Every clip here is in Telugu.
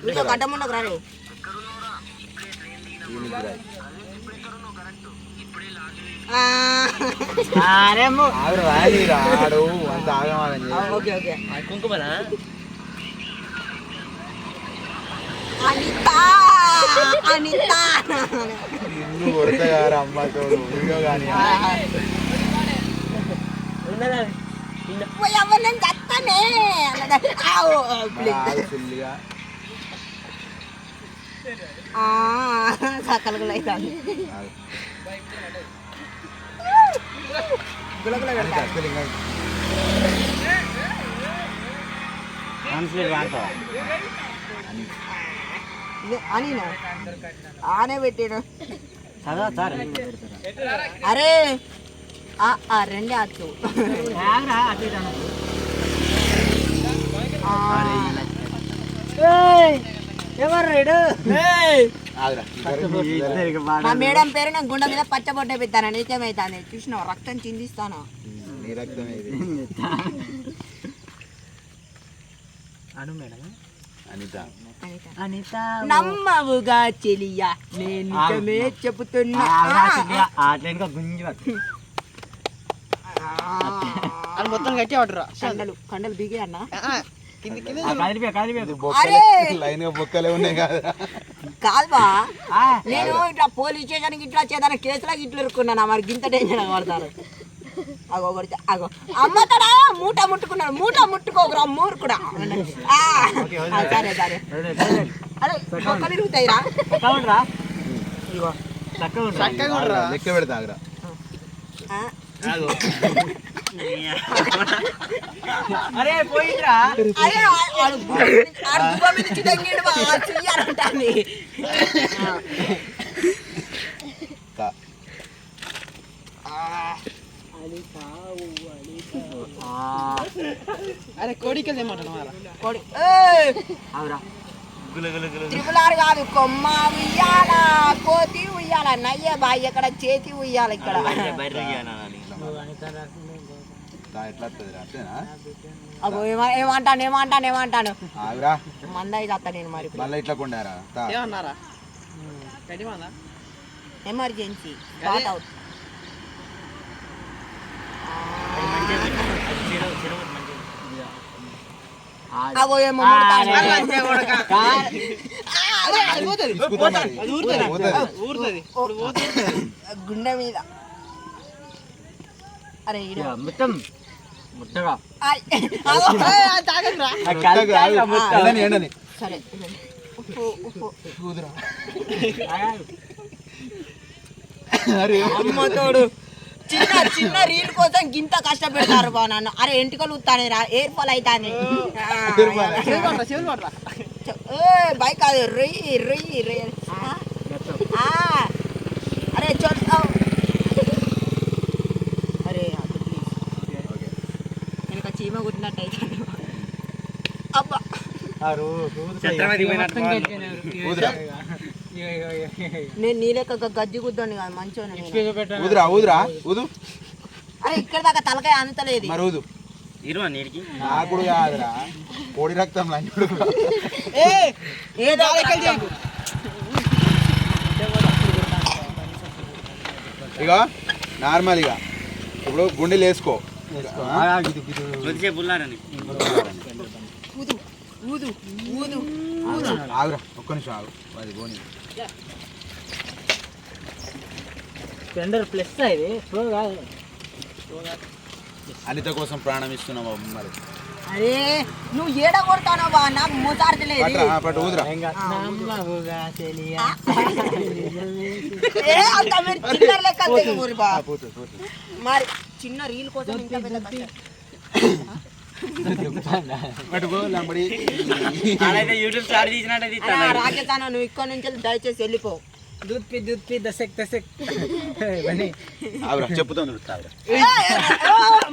ఇంకో గడ్డ ముందుకు రాని ఓకే ఓకే కుంకుమనా అనిత అనిత కొడతారు అమ్మతో ఎవరిని చస్తానే సకలుగులు అవుతుంది గులగుల అని ఆనే పెట్టాడు అరే రెండే అచ్చు ఎవరు రైడు మా మేడం పేరు నేను గుండె మీద పచ్చబొట్టే పెట్టాను నిజమైతాను చూసినావు రక్తం చిందిస్తాను నమ్మవుగా చెలియా నేను నిజమే చెబుతున్నా మొత్తం గట్టి ఆడరా కండలు కండలు బిగే అన్న బొక్కలే ఉన్నాయి కాదుబా నేను ఇట్లా పోలీస్ స్టేషన్ ఇట్లా చేద్దాను కేసులాగా ఇట్లా ఇరుక్కున్నాను మరి గింత టెన్షన్ పడతారు అగో అగో అమ్మతాడా మూట ముట్టుకున్నాడు మూట ముట్టుకోకురా మూర్ఖుడా సరే సరే అరే బొక్కలు ఇరుగుతాయిరా లెక్క పెడతా అరే పోయిరా అరే చెయ్యాలంటాను అరే కోడికలు ఏమంటున్నారా కోడి త్రిపులారు కాదు కొమ్మ ఉయ్యాల కోతి ఉయ్యాల నయ్య బాయ్ ఇక్కడ చేతి ఉయ్యాల ఇక్కడ అగో ఏమంటాను మంద ఇది నేను మరి ఇట్లా కొండారా ఎమర్జెన్సీ గుండె మీద అరే మొత్తం ముట్టగా సరే అమ్మతోడు చిన్న చిన్న రీల్ కోసం గింత కష్టపెడతారు బా నన్ను అరే ఎంటికలు ఉత్తానే రా ఎయిర్ ఫాల్ అవుతానే బైక్ అది రొయ్యి రొయ్యి రొయ్యి అరే చోట్ అరే నేను చీమ కుట్టినట్టు అవుతాను అబ్బా నేను నీ లెక్క గజ్జి కుద్దాను కాదు మంచిగా అరే ఇక్కడ దాకా తలకాయ అంతలేదు నాకు కాదురా కోడి రక్తం ఇక నార్మల్ ఇక ఇప్పుడు గుండెలు వేసుకో ఆగురా ఒక్క నిమిషం ఆగు అది పోనీ స్ప్లెండర్ ప్లస్ ఇది ప్రో కాదు అనిత కోసం ప్రాణం ఇస్తున్నావు మరి అరే నువ్వు ఏడ కొడతానో బా నాకు మోతాడలేదు పట్టు ఊదురా మరి చిన్న రీల్ కోసం ఇంత పెద్ద రాకేష్ అన్న నువ్వు ఇక్కడ నుంచి దయచేసి వెళ్ళిపో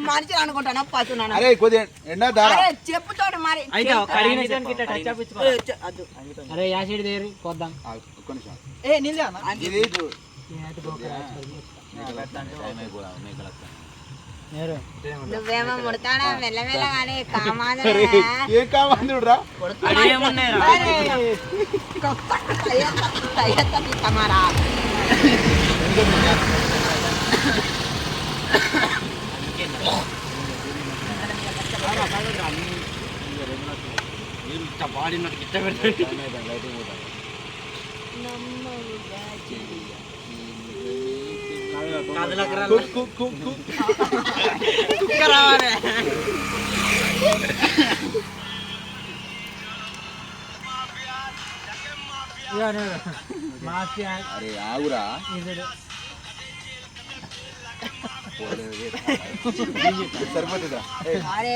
మనిషి అనుకుంటాను చెప్పుతాడు మరి నువ్వేమో ముడతాడా మెల్లమెల్లగానే ఏం కావాలి చూడరా తమారా అరే ఆగురా సరిపోతుందా అరే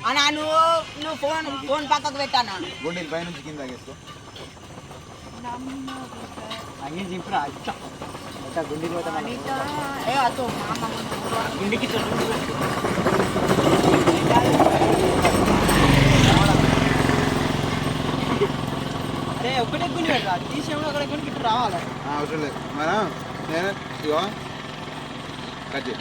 అన్నా నువ్వు ఫోన్ పక్కకు పెట్టానా గుండెలు పైనుంచి కింద తాగేసుకో ఏ అతో గుండెకి అరే ఒకటే గుండి పెట్టరా తీసేమో అక్కడ గుండికి రావాలి అవసరం లేదు మనం నేను ఇగో కట్ చేయి